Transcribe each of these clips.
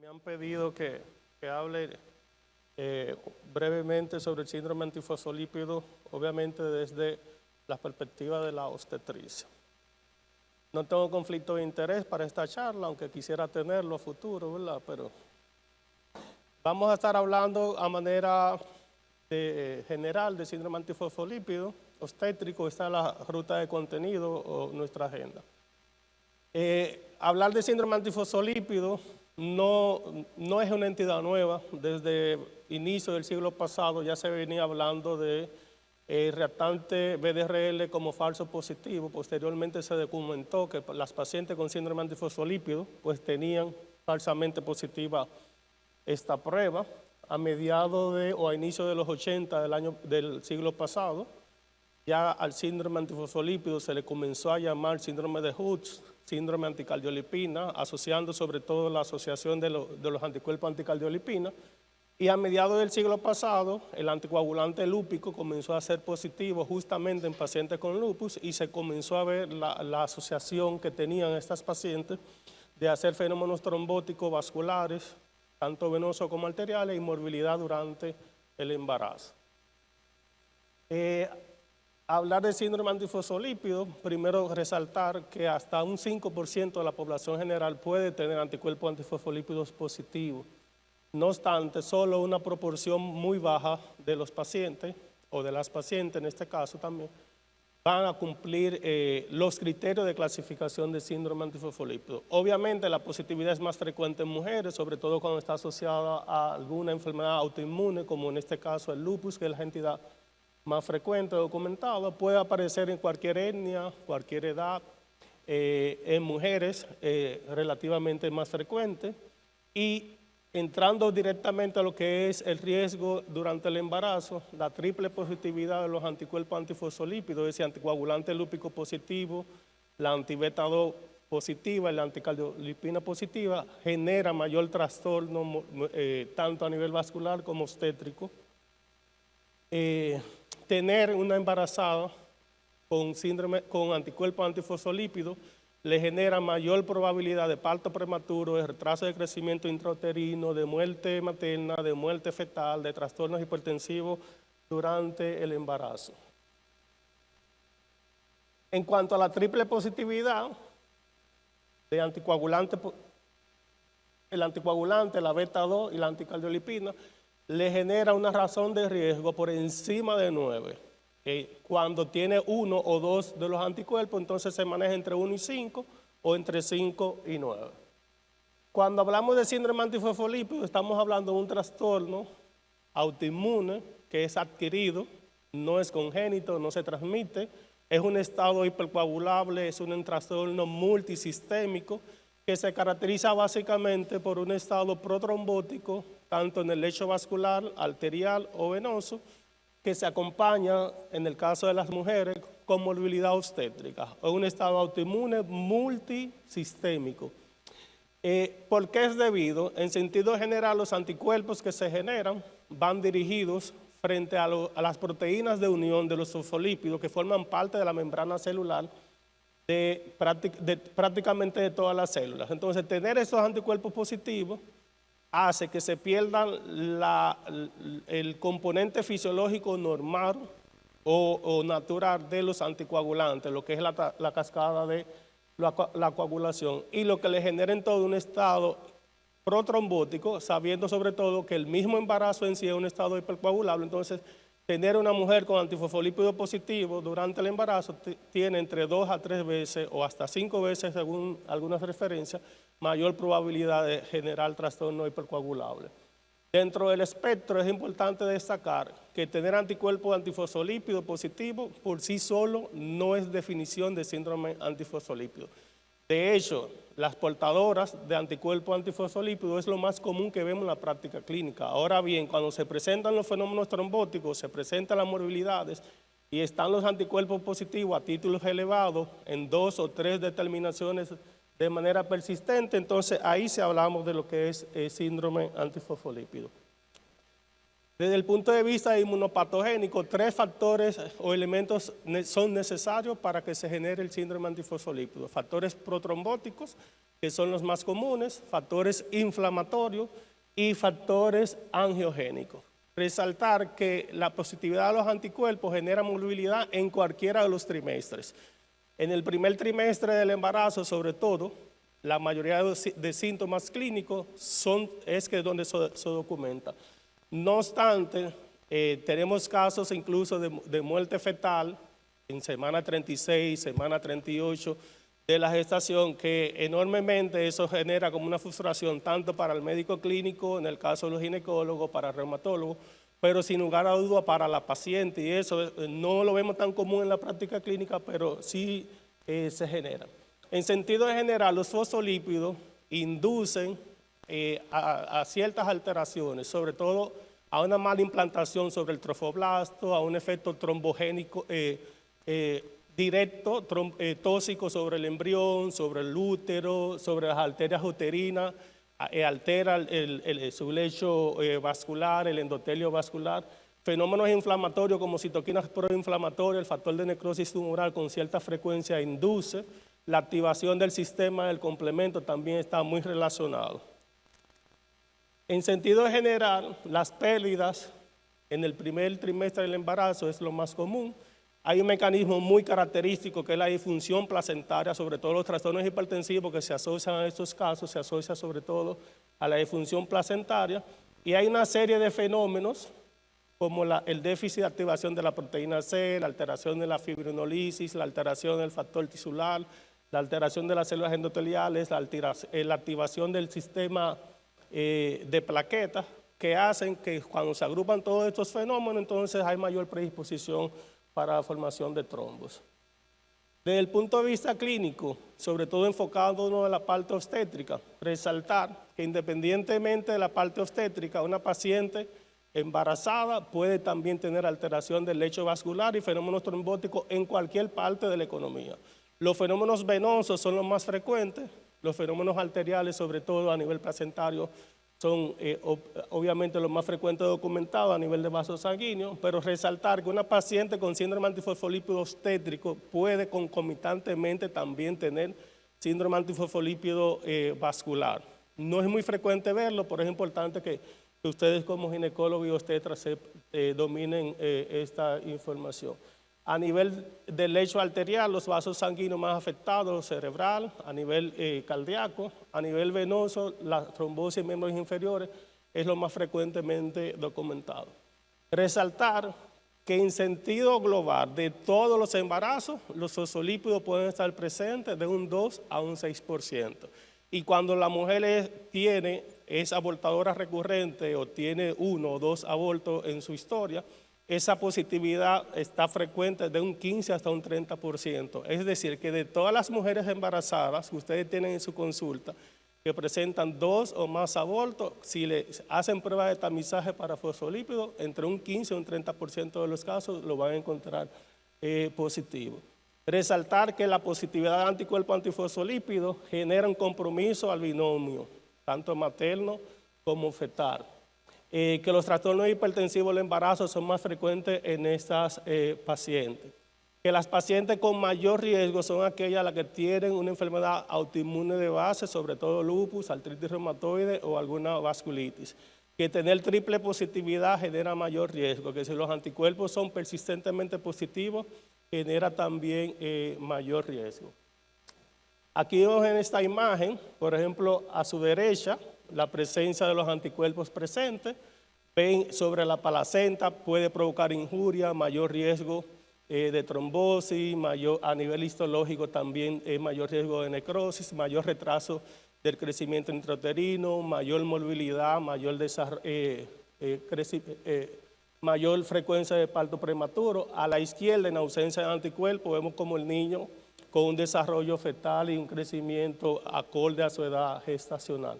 Me han pedido que hable brevemente sobre el síndrome antifosfolípido, obviamente desde la perspectiva de la obstetricia. No tengo conflicto de interés para esta charla, aunque quisiera tenerlo a futuro, ¿verdad? Pero vamos a estar hablando a manera general de síndrome antifosfolípido obstétrico. Esta es la ruta de contenido o nuestra agenda. Hablar de síndrome antifosfolípido no es una entidad nueva. Desde inicio del siglo pasado ya se venía hablando de reactante VDRL como falso positivo. Posteriormente se documentó que las pacientes con síndrome antifosfolípido pues tenían falsamente positiva esta prueba. A mediados o a inicio de los 80 del siglo pasado, ya al síndrome antifosfolípido se le comenzó a llamar síndrome de Hoods, síndrome anticardiolipina, asociando sobre todo la asociación de los anticuerpos anticardiolipina. Y a mediados del siglo pasado, el anticoagulante lúpico comenzó a ser positivo justamente en pacientes con lupus y se comenzó a ver la asociación que tenían estas pacientes de hacer fenómenos trombóticos vasculares, tanto venosos como arteriales, y morbilidad durante el embarazo. Hablar de síndrome antifosfolípido, primero resaltar que hasta un 5% de la población general puede tener anticuerpos antifosfolípidos positivos. No obstante, solo una proporción muy baja de los pacientes, o de las pacientes en este caso también, van a cumplir los criterios de clasificación de síndrome antifosfolípido. Obviamente la positividad es más frecuente en mujeres, sobre todo cuando está asociada a alguna enfermedad autoinmune, como en este caso el lupus, que es la entidad más frecuente documentada. Puede aparecer en cualquier etnia, cualquier edad, en mujeres relativamente más frecuente. Y entrando directamente a lo que es el riesgo durante el embarazo, la triple positividad de los anticuerpos antifosfolípidos, ese anticoagulante lúpico positivo, la anti-beta 2 positiva y la anticardiolipina positiva, genera mayor trastorno tanto a nivel vascular como obstétrico. Tener una embarazada con anticuerpos antifosfolípidos le genera mayor probabilidad de parto prematuro, de retraso de crecimiento intrauterino, de muerte materna, de muerte fetal, de trastornos hipertensivos durante el embarazo. En cuanto a la triple positividad de anticoagulante, el anticoagulante, la beta 2 y la anticardiolipina, le genera una razón de riesgo por encima de 9. Cuando tiene uno o dos de los anticuerpos, entonces se maneja entre 1 y 5 o entre 5 y 9. Cuando hablamos de síndrome antifosfolípido, estamos hablando de un trastorno autoinmune que es adquirido, no es congénito, no se transmite, es un estado hipercoagulable, es un trastorno multisistémico que se caracteriza básicamente por un estado protrombótico, tanto en el lecho vascular, arterial o venoso, que se acompaña, en el caso de las mujeres, con morbilidad obstétrica. Es un estado autoinmune multisistémico. ¿Por qué es debido? En sentido general, los anticuerpos que se generan van dirigidos frente a las proteínas de unión de los fosfolípidos que forman parte de la membrana celular prácticamente de todas las células. Entonces, tener esos anticuerpos positivos hace que se pierda el componente fisiológico normal o natural de los anticoagulantes, lo que es la cascada de la coagulación, y lo que le genera en todo un estado protrombótico, sabiendo sobre todo que el mismo embarazo en sí es un estado hipercoagulable. Entonces, tener una mujer con antifosfolípido positivo durante el embarazo tiene entre 2 a 3 veces o hasta 5 veces, según algunas referencias, mayor probabilidad de generar trastorno hipercoagulable. Dentro del espectro es importante destacar que tener anticuerpos antifosfolípido positivo por sí solo no es definición de síndrome antifosfolípido. De hecho, las portadoras de anticuerpos antifosfolípidos es lo más común que vemos en la práctica clínica. Ahora bien, cuando se presentan los fenómenos trombóticos, se presentan las morbilidades y están los anticuerpos positivos a títulos elevados en 2 o 3 determinaciones de manera persistente, entonces ahí sí hablamos de lo que es síndrome antifosfolípido. Desde el punto de vista inmunopatogénico, 3 factores o elementos son necesarios para que se genere el síndrome antifosfolípido. Factores protrombóticos, que son los más comunes, factores inflamatorios y factores angiogénicos. Resaltar que la positividad de los anticuerpos genera movilidad en cualquiera de los trimestres. En el primer trimestre del embarazo, sobre todo, la mayoría de síntomas clínicos es donde se documenta. No obstante, tenemos casos incluso de muerte fetal en semana 36, semana 38 de la gestación, que enormemente eso genera como una frustración tanto para el médico clínico, en el caso de los ginecólogos, para el reumatólogo, pero sin lugar a duda para la paciente, y eso no lo vemos tan común en la práctica clínica, pero sí se genera. En sentido general, los fosfolípidos inducen a ciertas alteraciones, sobre todo a una mala implantación sobre el trofoblasto, a un efecto trombogénico directo, tóxico sobre el embrión, sobre el útero, sobre las arterias uterinas, altera su lecho vascular, el endotelio vascular. Fenómenos inflamatorios como citoquinas proinflamatorias, el factor de necrosis tumoral con cierta frecuencia induce. La activación del sistema del complemento también está muy relacionado. En sentido general, las pérdidas en el primer trimestre del embarazo es lo más común. Hay un mecanismo muy característico que es la disfunción placentaria, sobre todo los trastornos hipertensivos que se asocian a estos casos, se asocia sobre todo a la disfunción placentaria. Y hay una serie de fenómenos como el déficit de activación de la proteína C, la alteración de la fibrinolisis, la alteración del factor tisular, la alteración de las células endoteliales, la activación del sistema de plaquetas, que hacen que cuando se agrupan todos estos fenómenos, entonces hay mayor predisposición para la formación de trombos. Desde el punto de vista clínico, sobre todo enfocándonos en la parte obstétrica, resaltar que independientemente de la parte obstétrica, una paciente embarazada puede también tener alteración del lecho vascular y fenómenos trombóticos en cualquier parte de la economía. Los fenómenos venosos son los más frecuentes, los fenómenos arteriales, sobre todo a nivel placentario, son obviamente los más frecuentes documentados a nivel de vasos sanguíneos, pero resaltar que una paciente con síndrome antifosfolípido obstétrico puede concomitantemente también tener síndrome antifosfolípido vascular. No es muy frecuente verlo, pero es importante que ustedes como ginecólogos y obstetras dominen esta información. A nivel del lecho arterial, los vasos sanguíneos más afectados, cerebral, a nivel cardíaco, a nivel venoso, la trombosis en miembros inferiores es lo más frecuentemente documentado. Resaltar que en sentido global de todos los embarazos, los fosfolípidos pueden estar presentes de un 2 a un 6%. Y cuando la mujer es abortadora recurrente o tiene 1 o 2 abortos en su historia, esa positividad está frecuente de un 15 hasta un 30%. Es decir, que de todas las mujeres embarazadas que ustedes tienen en su consulta, que presentan 2 o más abortos, si le hacen pruebas de tamizaje para fosfolípidos, entre un 15 y un 30% de los casos lo van a encontrar positivo. Resaltar que la positividad de anticuerpos antifosfolípidos genera un compromiso al binomio, tanto materno como fetal. Que los trastornos hipertensivos del embarazo son más frecuentes en estas pacientes. Que las pacientes con mayor riesgo son aquellas las que tienen una enfermedad autoinmune de base, sobre todo lupus, artritis reumatoide o alguna vasculitis. Que tener triple positividad genera mayor riesgo, que si los anticuerpos son persistentemente positivos, genera también mayor riesgo. Aquí vemos en esta imagen, por ejemplo, a su derecha, la presencia de los anticuerpos presentes. Ven sobre la placenta, puede provocar injuria, mayor riesgo de trombosis, a nivel histológico también mayor riesgo de necrosis, mayor retraso del crecimiento intrauterino, mayor movilidad, mayor frecuencia de parto prematuro. A la izquierda, en ausencia de anticuerpos, vemos como el niño con un desarrollo fetal y un crecimiento acorde a su edad gestacional.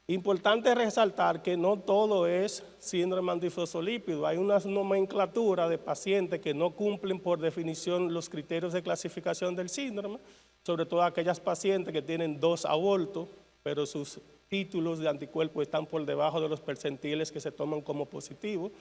Importante resaltar que no todo es síndrome antifosfolípido. Hay una nomenclatura de pacientes que no cumplen por definición los criterios de clasificación del síndrome, sobre todo aquellas pacientes que tienen 2 abortos, pero sus títulos de anticuerpos están por debajo de los percentiles que se toman como positivos,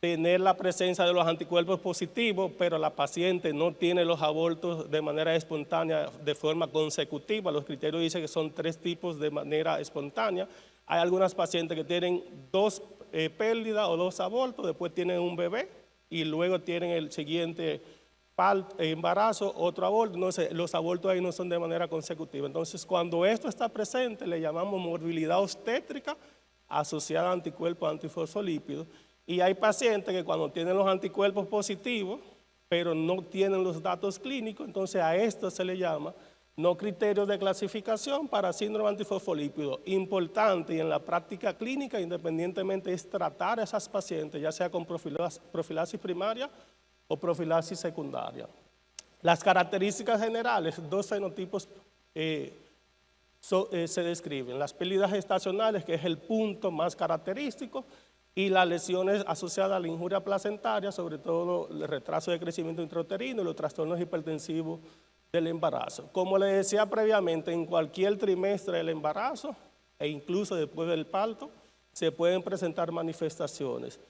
tener la presencia de los anticuerpos positivos, pero la paciente no tiene los abortos de manera espontánea de forma consecutiva. Los criterios dicen que son 3 tipos de manera espontánea. Hay algunas pacientes que tienen 2 pérdidas o 2 abortos, después tienen un bebé y luego tienen el siguiente embarazo, otro aborto. Entonces, los abortos ahí no son de manera consecutiva. Entonces, cuando esto está presente, le llamamos morbilidad obstétrica asociada a anticuerpos antifosfolípidos. Y hay pacientes que cuando tienen los anticuerpos positivos, pero no tienen los datos clínicos, entonces a esto se le llama no criterios de clasificación para síndrome antifosfolípido. Importante y en la práctica clínica, independientemente, es tratar a esas pacientes, ya sea con profilaxis primaria o profilaxis secundaria. Las características generales, 2 fenotipos se describen. Las pérdidas gestacionales, que es el punto más característico, y las lesiones asociadas a la injuria placentaria, sobre todo el retraso de crecimiento intrauterino y los trastornos hipertensivos del embarazo. Como le decía previamente, en cualquier trimestre del embarazo e incluso después del parto, se pueden presentar manifestaciones.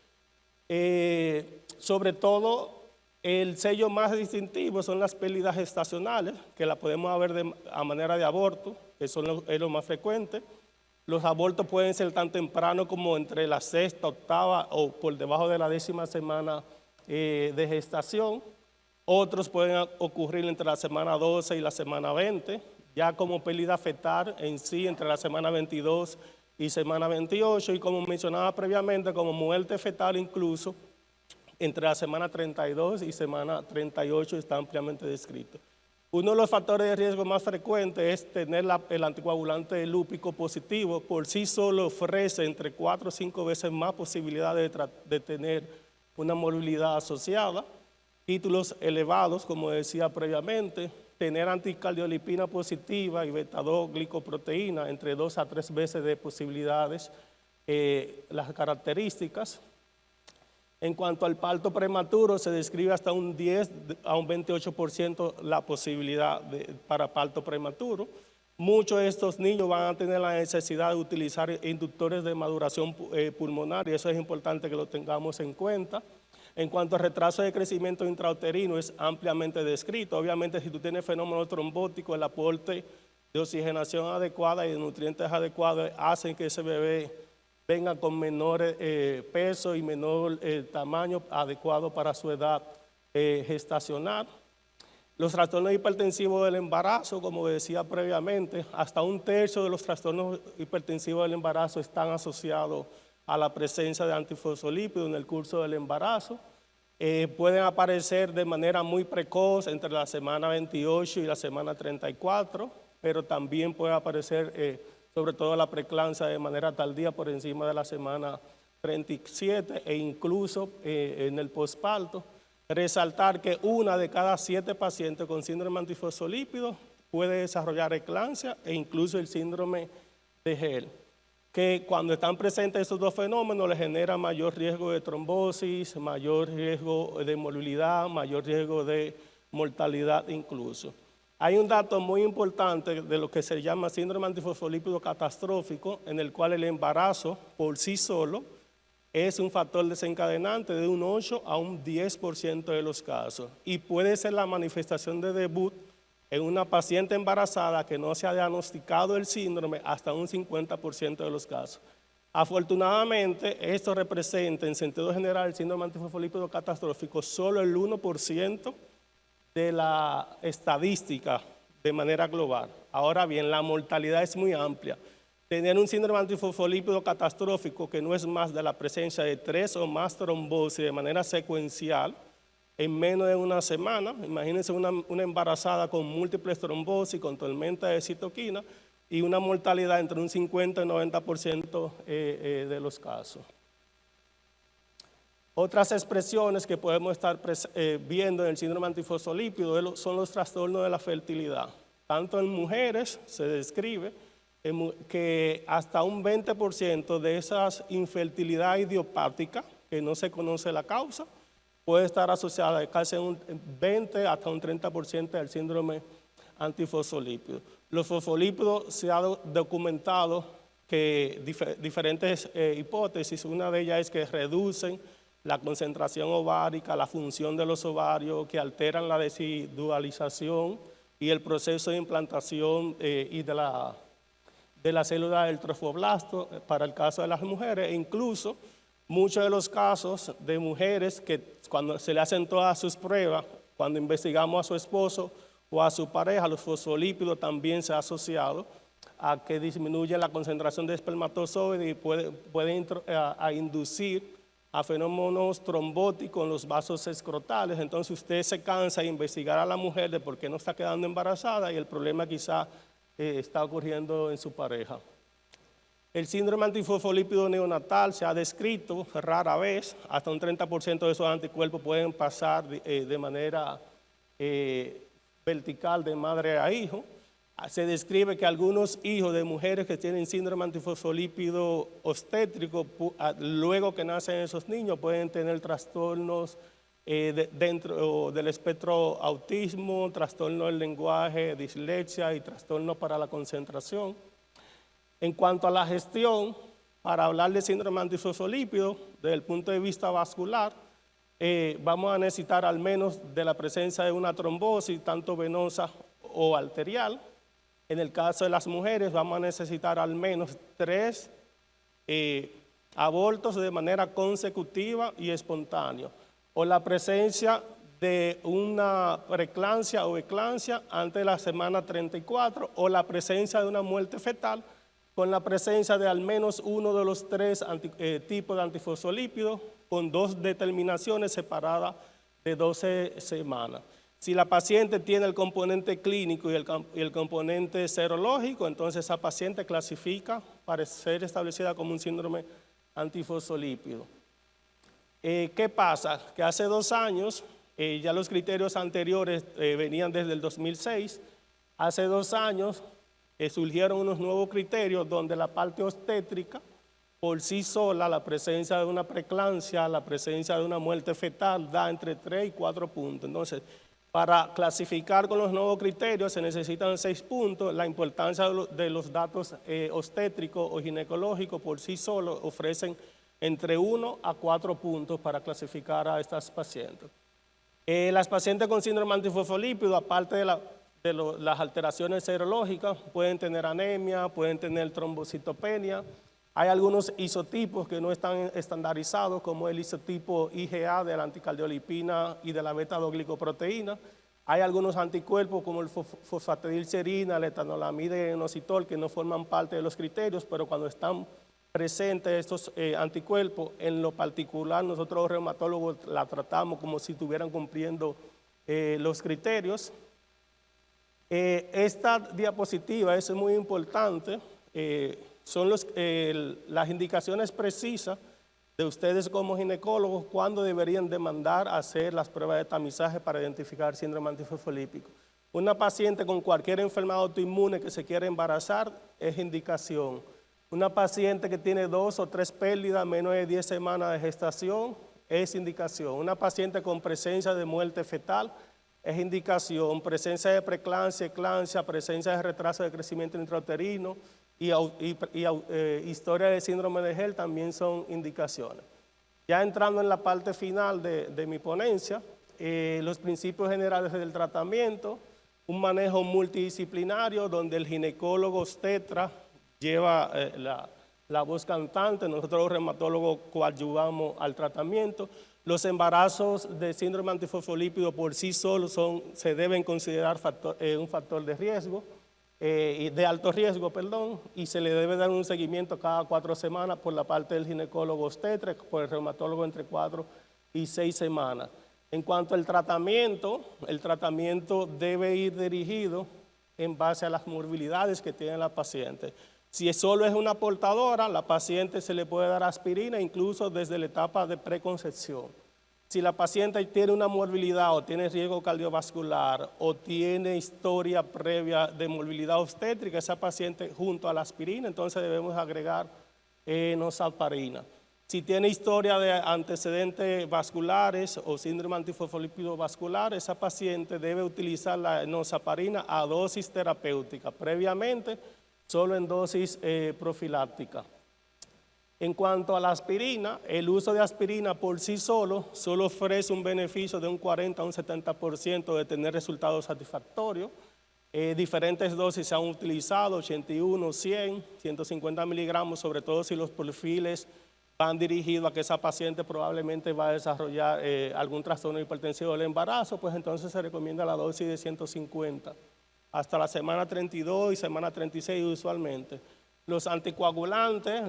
Sobre todo, el sello más distintivo son las pérdidas gestacionales, que la podemos ver a manera de aborto, que es lo más frecuente. Los abortos pueden ser tan temprano como entre la 6ª, 8ª o por debajo de la 10ª semana de gestación. Otros pueden ocurrir entre la semana 12 y la semana 20, ya como pérdida fetal en sí entre la semana 22 y semana 28, y como mencionaba previamente, como muerte fetal incluso entre la semana 32 y semana 38 está ampliamente descrito. Uno de los factores de riesgo más frecuentes es tener el anticoagulante lúpico positivo. Por sí solo ofrece entre 4 o 5 veces más posibilidades de tener una morbilidad asociada. Títulos elevados, como decía previamente, tener anticardiolipina positiva y beta-2 glicoproteína, entre 2 a 3 veces de posibilidades, las características. En cuanto al parto prematuro, se describe hasta un 10 a un 28% la posibilidad para parto prematuro. Muchos de estos niños van a tener la necesidad de utilizar inductores de maduración pulmonar, y eso es importante que lo tengamos en cuenta. En cuanto al retraso de crecimiento intrauterino, es ampliamente descrito. Obviamente, si tú tienes fenómeno trombótico, el aporte de oxigenación adecuada y de nutrientes adecuados hacen que ese bebé venga con menor peso y menor tamaño adecuado para su edad gestacional. Los trastornos hipertensivos del embarazo, como decía previamente, hasta un tercio de los trastornos hipertensivos del embarazo están asociados a la presencia de antifosfolípidos en el curso del embarazo. Pueden aparecer de manera muy precoz entre la semana 28 y la semana 34, pero también puede aparecer sobre todo la preeclampsia de manera tardía por encima de la semana 37 e incluso en el posparto. Resaltar que 1 de cada 7 pacientes con síndrome antifosfolípido puede desarrollar eclampsia e incluso el síndrome de Hell, que cuando están presentes estos 2 fenómenos les genera mayor riesgo de trombosis, mayor riesgo de morbilidad, mayor riesgo de mortalidad incluso. Hay un dato muy importante de lo que se llama síndrome antifosfolípido catastrófico, en el cual el embarazo por sí solo es un factor desencadenante de un 8 a un 10% de los casos, y puede ser la manifestación de debut en una paciente embarazada que no se ha diagnosticado el síndrome hasta un 50% de los casos. Afortunadamente, esto representa en sentido general el síndrome antifosfolípido catastrófico solo el 1% de la estadística de manera global. Ahora bien, la mortalidad es muy amplia. Tener un síndrome antifosfolípido catastrófico que no es más de la presencia de 3 o más trombosis de manera secuencial en menos de una semana. Imagínense una embarazada con múltiples trombosis, con tormenta de citoquina y una mortalidad entre un 50 y 90% de los casos. Otras expresiones que podemos estar viendo en el síndrome antifosfolípido son los trastornos de la fertilidad. Tanto en mujeres se describe que hasta un 20% de esas infertilidad idiopática, que no se conoce la causa, puede estar asociada a casi un 20 hasta un 30% del síndrome antifosfolípido. Los fosfolípidos se ha documentado diferentes hipótesis. Una de ellas es que reducen la concentración ovárica, la función de los ovarios, que alteran la desidualización y el proceso de implantación y de la célula del trofoblasto para el caso de las mujeres. E incluso muchos de los casos de mujeres que cuando se le hacen todas sus pruebas, cuando investigamos a su esposo o a su pareja, los fosfolípidos también se ha asociado a que disminuye la concentración de espermatozoides y puede inducir a fenómenos trombóticos en los vasos escrotales. Entonces usted se cansa de investigar a la mujer de por qué no está quedando embarazada y el problema quizá está ocurriendo en su pareja. El síndrome antifosfolípido neonatal se ha descrito rara vez, hasta un 30% de esos anticuerpos pueden pasar de manera vertical de madre a hijo. Se describe que algunos hijos de mujeres que tienen síndrome antifosfolípido obstétrico, luego que nacen esos niños, pueden tener trastornos dentro del espectro autismo, trastorno del lenguaje, dislexia y trastornos para la concentración. En cuanto a la gestión, para hablar de síndrome antifosfolípido, desde el punto de vista vascular, vamos a necesitar al menos de la presencia de una trombosis, tanto venosa o arterial. En el caso de las mujeres, vamos a necesitar al menos 3 abortos de manera consecutiva y espontánea, o la presencia de una preeclampsia o eclampsia antes de la semana 34, o la presencia de una muerte fetal, con la presencia de al menos uno de los 3 tipos de antifosfolípidos, con 2 determinaciones separadas de 12 semanas. Si la paciente tiene el componente clínico y el componente serológico, entonces esa paciente clasifica para ser establecida como un síndrome antifosfolípido. ¿Qué pasa? Que hace 2 años, ya los criterios anteriores venían desde el 2006, hace 2 años surgieron unos nuevos criterios donde la parte obstétrica, por sí sola, la presencia de una preeclampsia, la presencia de una muerte fetal, da entre 3 y 4 puntos. Entonces, para clasificar con los nuevos criterios se necesitan 6 puntos. La importancia de los datos obstétricos o ginecológicos por sí solos ofrecen entre 1 a 4 puntos para clasificar a estas pacientes. Las pacientes con síndrome antifosfolípido, aparte de las alteraciones serológicas, pueden tener anemia, pueden tener trombocitopenia. Hay algunos isotipos que no están estandarizados, como el isotipo IgA de la anticardiolipina y de la beta-2-glicoproteína. Hay algunos anticuerpos como el fosfatidilcerina, el etanolamide y inositol que no forman parte de los criterios, pero cuando están presentes estos anticuerpos, en lo particular nosotros los reumatólogos la tratamos como si estuvieran cumpliendo los criterios. Esta diapositiva es muy importante. Son las indicaciones precisas de ustedes como ginecólogos cuándo deberían demandar hacer las pruebas de tamizaje para identificar síndrome antifosfolípico. Una paciente con cualquier enfermedad autoinmune que se quiera embarazar es indicación. Una paciente que tiene 2 o 3 pérdidas, menos de 10 semanas de gestación, es indicación. Una paciente con presencia de muerte fetal es indicación. Presencia de preeclampsia, eclampsia, presencia de retraso de crecimiento intrauterino, y historia de síndrome de Hell también son indicaciones. Ya entrando en la parte final de mi ponencia, los principios generales del tratamiento, un manejo multidisciplinario donde el ginecólogo obstetra lleva la voz cantante, nosotros los reumatólogos coadyuvamos al tratamiento. Los embarazos de síndrome antifosfolípido por sí solos se deben considerar un factor de riesgo, de alto riesgo, perdón, y se le debe dar un seguimiento cada 4 semanas por la parte del ginecólogo obstetra, por el reumatólogo entre 4 y 6 semanas. En cuanto al tratamiento, el tratamiento debe ir dirigido en base a las morbilidades que tiene la paciente. Si solo es una portadora, la paciente se le puede dar aspirina incluso desde la etapa de preconcepción. Si la paciente tiene una morbilidad o tiene riesgo cardiovascular o tiene historia previa de morbilidad obstétrica, esa paciente junto a la aspirina, entonces debemos agregar enoxaparina. Si tiene historia de antecedentes vasculares o síndrome antifosfolípido vascular, esa paciente debe utilizar la enoxaparina a dosis terapéutica. Previamente, solo en dosis profiláctica. En cuanto a la aspirina, el uso de aspirina por sí solo ofrece un beneficio de un 40 a un 70% de tener resultados satisfactorios. Diferentes dosis se han utilizado, 81, 100, 150 miligramos, sobre todo si los perfiles van dirigidos a que esa paciente probablemente va a desarrollar algún trastorno hipertensivo del embarazo, pues entonces se recomienda la dosis de 150 hasta la semana 32 y semana 36 usualmente. Los anticoagulantes,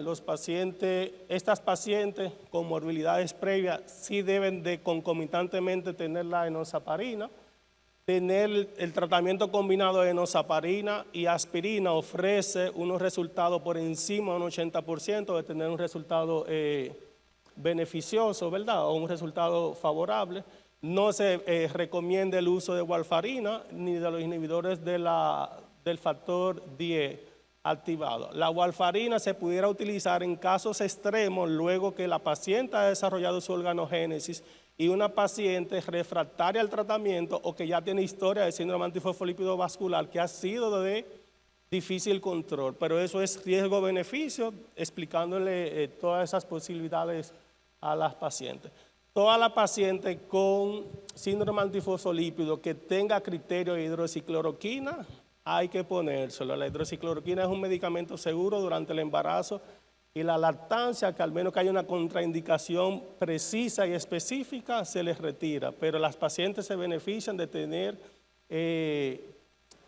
estas pacientes con morbilidades previas sí deben de concomitantemente tener la enoxaparina. Tener el tratamiento combinado de enoxaparina y aspirina ofrece unos resultados por encima de un 80% de tener un resultado beneficioso, ¿verdad? O un resultado favorable. No se recomienda el uso de warfarina ni de los inhibidores del factor 10 activado. La warfarina se pudiera utilizar en casos extremos luego que la paciente ha desarrollado su organogénesis y una paciente refractaria al tratamiento o que ya tiene historia de síndrome antifosfolípido vascular que ha sido de difícil control, pero eso es riesgo-beneficio, explicándole todas esas posibilidades a las pacientes. Toda la paciente con síndrome antifosfolípido que tenga criterio de hidroxicloroquina, hay que ponérselo. La hidroxicloroquina es un medicamento seguro durante el embarazo y la lactancia, que al menos que haya una contraindicación precisa y específica, se les retira. Pero las pacientes se benefician de tener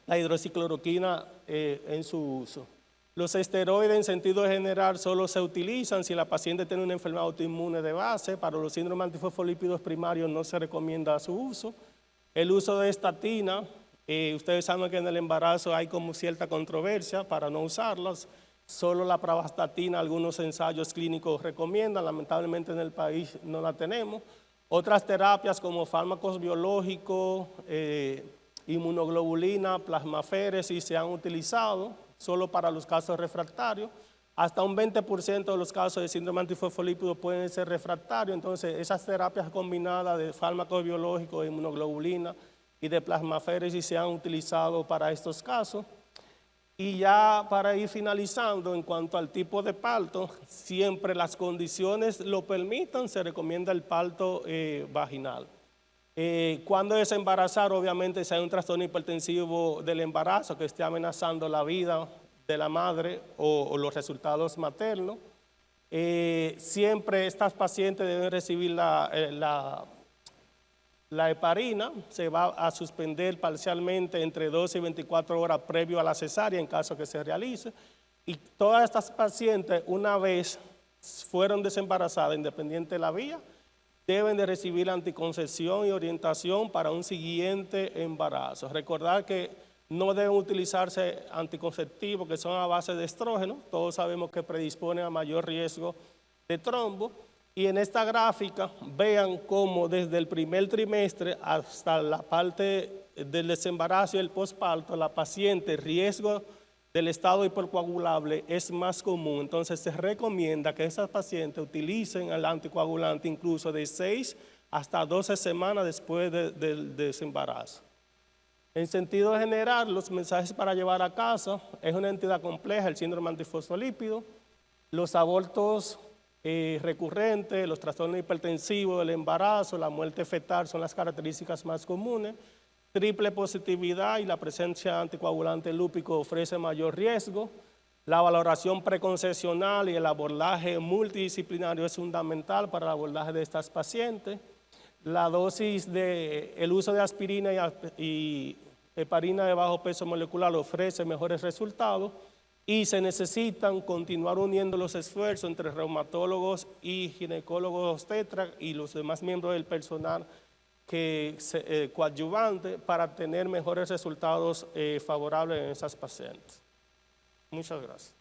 la hidroxicloroquina en su uso. Los esteroides en sentido general solo se utilizan si la paciente tiene una enfermedad autoinmune de base. Para los síndromes antifosfolípidos primarios no se recomienda su uso. El uso de estatina, ustedes saben que en el embarazo hay como cierta controversia para no usarlas. Solo la pravastatina, algunos ensayos clínicos recomiendan, lamentablemente en el país no la tenemos. Otras terapias como fármacos biológicos, inmunoglobulina, plasmaféresis se han utilizado solo para los casos refractarios. Hasta un 20% de los casos de síndrome antifosfolípido pueden ser refractarios, entonces esas terapias combinadas de fármacos biológicos, de inmunoglobulina y de plasmaféresis se han utilizado para estos casos. Y ya para ir finalizando, en cuanto al tipo de parto, siempre las condiciones lo permitan, se recomienda el parto vaginal. Cuando desembarazar, obviamente, si hay un trastorno hipertensivo del embarazo que esté amenazando la vida de la madre o los resultados maternos, siempre estas pacientes deben recibir la heparina. Se va a suspender parcialmente entre 12 y 24 horas previo a la cesárea en caso que se realice. Y todas estas pacientes, una vez fueron desembarazadas, independiente de la vía, deben de recibir anticoncepción y orientación para un siguiente embarazo. Recordar que no deben utilizarse anticonceptivos que son a base de estrógeno. Todos sabemos que predisponen a mayor riesgo de trombo. Y en esta gráfica vean cómo desde el primer trimestre hasta la parte del desembarazo y el posparto, la paciente riesgo del estado hipercoagulable es más común. Entonces se recomienda que esas pacientes utilicen el anticoagulante incluso de 6 hasta 12 semanas después del desembarazo. En sentido general, los mensajes para llevar a casa: es una entidad compleja el síndrome antifosfolípido. Los abortos recurrentes, los trastornos hipertensivos del embarazo, la muerte fetal son las características más comunes. Triple positividad y la presencia de anticoagulante lúpico ofrece mayor riesgo. La valoración preconcepcional y el abordaje multidisciplinario es fundamental para el abordaje de estas pacientes. La dosis el uso de aspirina y heparina de bajo peso molecular ofrece mejores resultados. Y se necesitan continuar uniendo los esfuerzos entre reumatólogos y ginecólogos obstetras y los demás miembros del personal coadyuvante para tener mejores resultados favorables en esas pacientes. Muchas gracias.